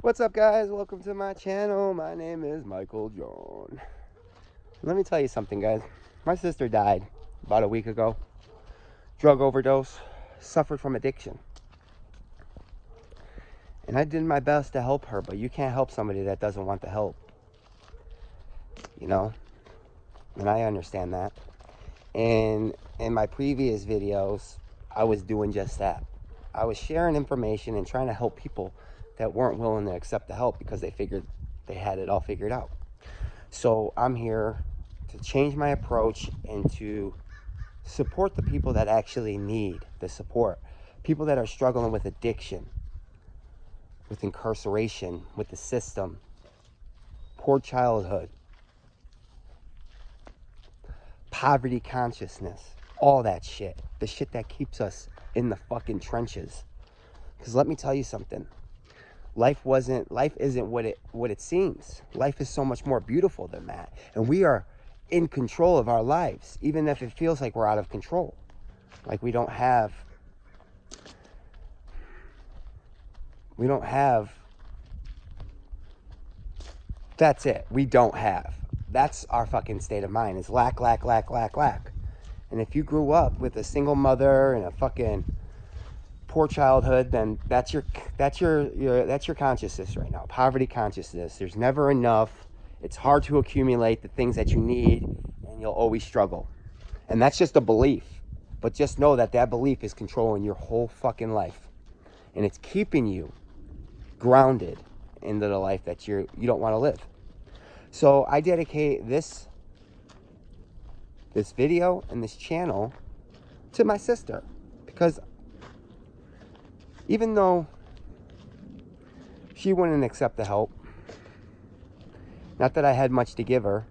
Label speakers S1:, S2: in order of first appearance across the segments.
S1: What's up, guys? Welcome to my channel. My name is Michael John. Let me tell you something, guys. My sister died about a week ago. Drug overdose. Suffered from addiction. And I did my best to help her, but you can't help somebody that doesn't want the help. You know? And I understand that. And in my previous videos, I was doing just that. I was sharing information and trying to help people that weren't willing to accept the help because they figured they had it all figured out. So I'm here to change my approach and to support the people that actually need the support. People that are struggling with addiction, with incarceration, with the system, poor childhood, poverty consciousness, all that shit. The shit that keeps us in the fucking trenches. Because let me tell you something. Life isn't what it seems. Life is so much more beautiful than that. And we are in control of our lives, even if it feels like we're out of control. Like we don't have that's it. We don't have. That's our fucking state of mind. It's lack, lack, lack, lack, lack. And if you grew up with a single mother and a fucking poor childhood, then that's your consciousness right now. Poverty consciousness. There's never enough. It's hard to accumulate the things that you need, and you'll always struggle. And that's just a belief. But just know that that belief is controlling your whole fucking life, and it's keeping you grounded into the life that you don't want to live. So I dedicate this video and this channel to my sister, because even though she wouldn't accept the help, not that I had much to give her,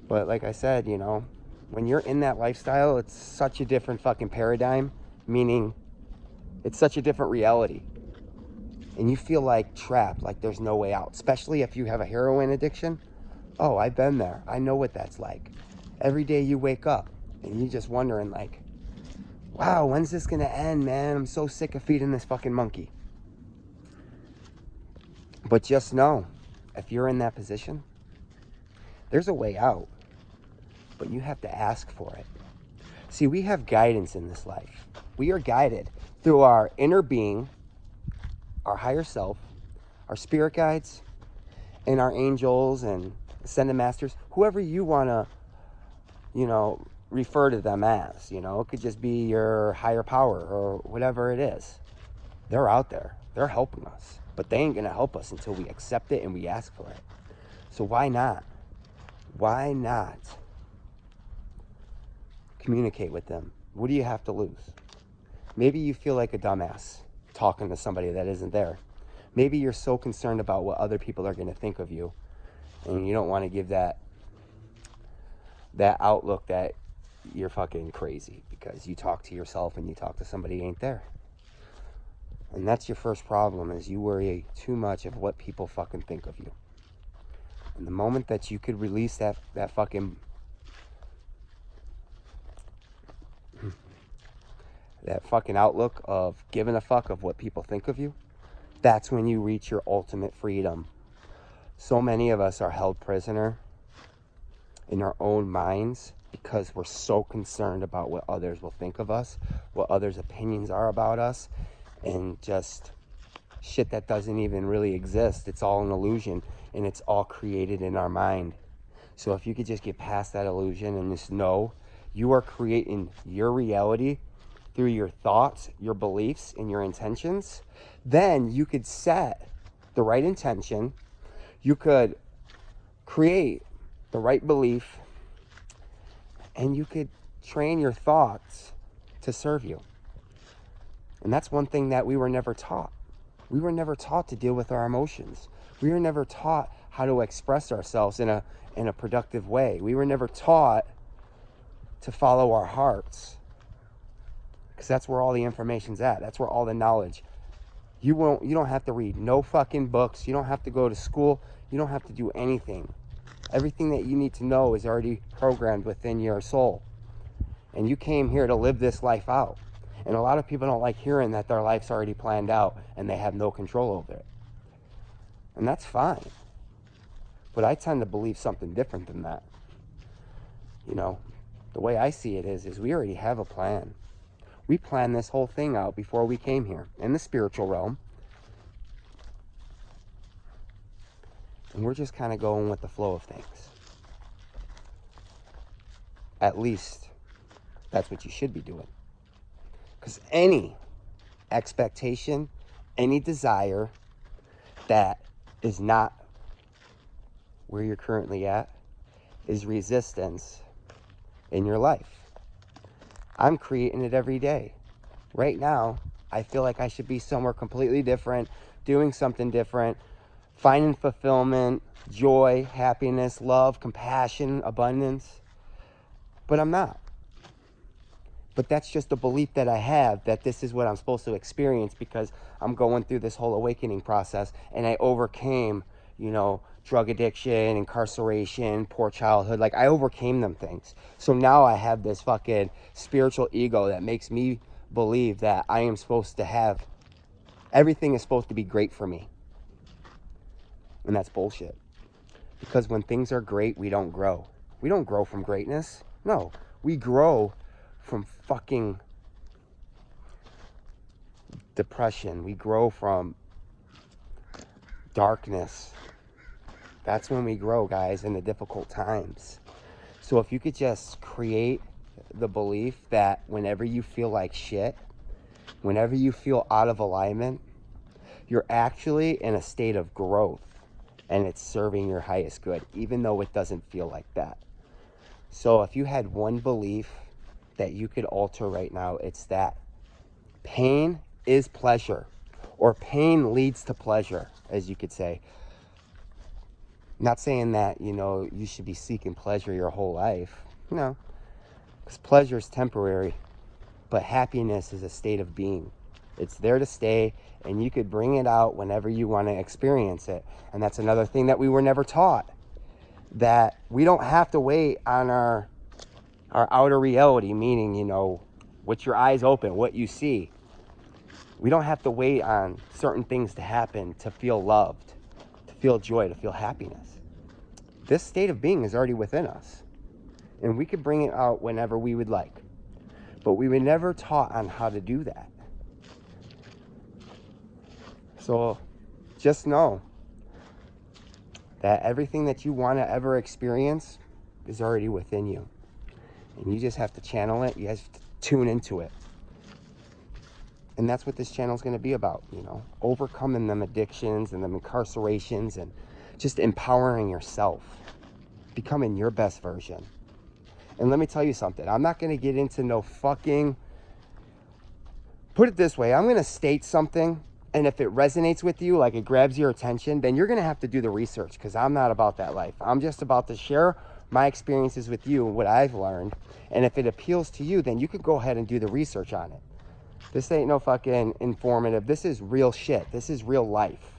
S1: but like I said, you know, when you're in that lifestyle, it's such a different fucking paradigm, meaning it's such a different reality. And you feel like trapped, like there's no way out, especially if you have a heroin addiction. Oh, I've been there. I know what that's like. Every day you wake up and you're just wondering like, wow, when's this gonna end, man? I'm so sick of feeding this fucking monkey. But just know, if you're in that position, there's a way out, but you have to ask for it. See, we have guidance in this life. We are guided through our inner being, our higher self, our spirit guides, and our angels and ascended masters, whoever you wanna, you know, refer to them as. You know, it could just be your higher power or whatever it is. They're out there. They're helping us, but they ain't gonna help us until we accept it and we ask for it. So why not? Why not communicate with them? What do you have to lose? Maybe you feel like a dumbass talking to somebody that isn't there. Maybe you're so concerned about what other people are going to think of you, and you don't want to give that outlook that you're fucking crazy because you talk to yourself and you talk to somebody who ain't there. And that's your first problem, is you worry too much of what people fucking think of you. And the moment that you could release that fucking outlook of giving a fuck of what people think of you, that's when you reach your ultimate freedom. So many of us are held prisoner in our own minds because we're so concerned about what others will think of us, what others' opinions are about us, and just shit that doesn't even really exist. It's all an illusion, and it's all created in our mind. So if you could just get past that illusion and just know you are creating your reality through your thoughts, your beliefs, and your intentions, then you could set the right intention, you could create the right belief, and you could train your thoughts to serve you. And that's one thing that we were never taught. We were never taught to deal with our emotions. We were never taught how to express ourselves in a productive way. We were never taught to follow our hearts, because that's where all the information's at. That's where all the knowledge. You don't have to read no fucking books. You don't have to go to school. You don't have to do anything. Everything that you need to know is already programmed within your soul. And you came here to live this life out. And a lot of people don't like hearing that their life's already planned out and they have no control over it. And that's fine. But I tend to believe something different than that. You know, the way I see it is we already have a plan. We planned this whole thing out before we came here in the spiritual realm. And we're just kind of going with the flow of things. At least that's what you should be doing. Because any expectation, any desire that is not where you're currently at is resistance in your life. I'm creating it every day. Right now, I feel like I should be somewhere completely different, doing something different, finding fulfillment, joy, happiness, love, compassion, abundance. But I'm not. But that's just a belief that I have that this is what I'm supposed to experience because I'm going through this whole awakening process and I overcame, you know, drug addiction, incarceration, poor childhood. Like, I overcame them things. So now I have this fucking spiritual ego that makes me believe that I am supposed to have, everything is supposed to be great for me. And that's bullshit. Because when things are great, we don't grow. We don't grow from greatness. No, we grow from fucking depression. We grow from darkness. That's when we grow, guys, in the difficult times. So if you could just create the belief that whenever you feel like shit, whenever you feel out of alignment, you're actually in a state of growth and it's serving your highest good, even though it doesn't feel like that. So if you had one belief that you could alter right now, it's that pain is pleasure, or pain leads to pleasure, as you could say. Not saying that, you know, you should be seeking pleasure your whole life. No, because pleasure is temporary, but happiness is a state of being. It's there to stay, and you could bring it out whenever you want to experience it. And that's another thing that we were never taught, that we don't have to wait on our outer reality, meaning, you know, with your eyes open, what you see. We don't have to wait on certain things to happen to feel loved, to feel joy, to feel happiness. This state of being is already within us, and we could bring it out whenever we would like. But we were never taught on how to do that. So just know that everything that you want to ever experience is already within you. And you just have to channel it. You have to tune into it. And that's what this channel is going to be about, you know, overcoming them addictions and them incarcerations and just empowering yourself, becoming your best version. And let me tell you something. I'm not going to get into no fucking... Put it this way. I'm going to state something, and if it resonates with you, like it grabs your attention, then you're going to have to do the research, because I'm not about that life. I'm just about to share my experiences with you and what I've learned. And if it appeals to you, then you could go ahead and do the research on it. This ain't no fucking informative. This is real shit. This is real life.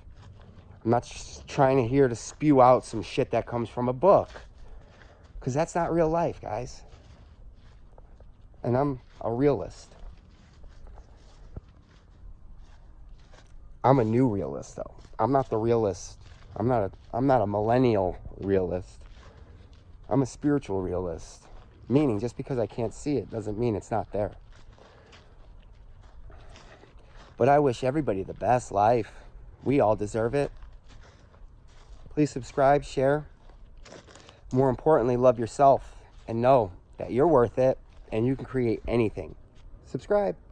S1: I'm not just trying to spew out some shit that comes from a book, because that's not real life, guys. And I'm a realist. I'm a new realist, though. I'm not the realist. I'm not a millennial realist. I'm a spiritual realist. Meaning, just because I can't see it doesn't mean it's not there. But I wish everybody the best life. We all deserve it. Please subscribe, share. More importantly, love yourself and know that you're worth it and you can create anything. Subscribe.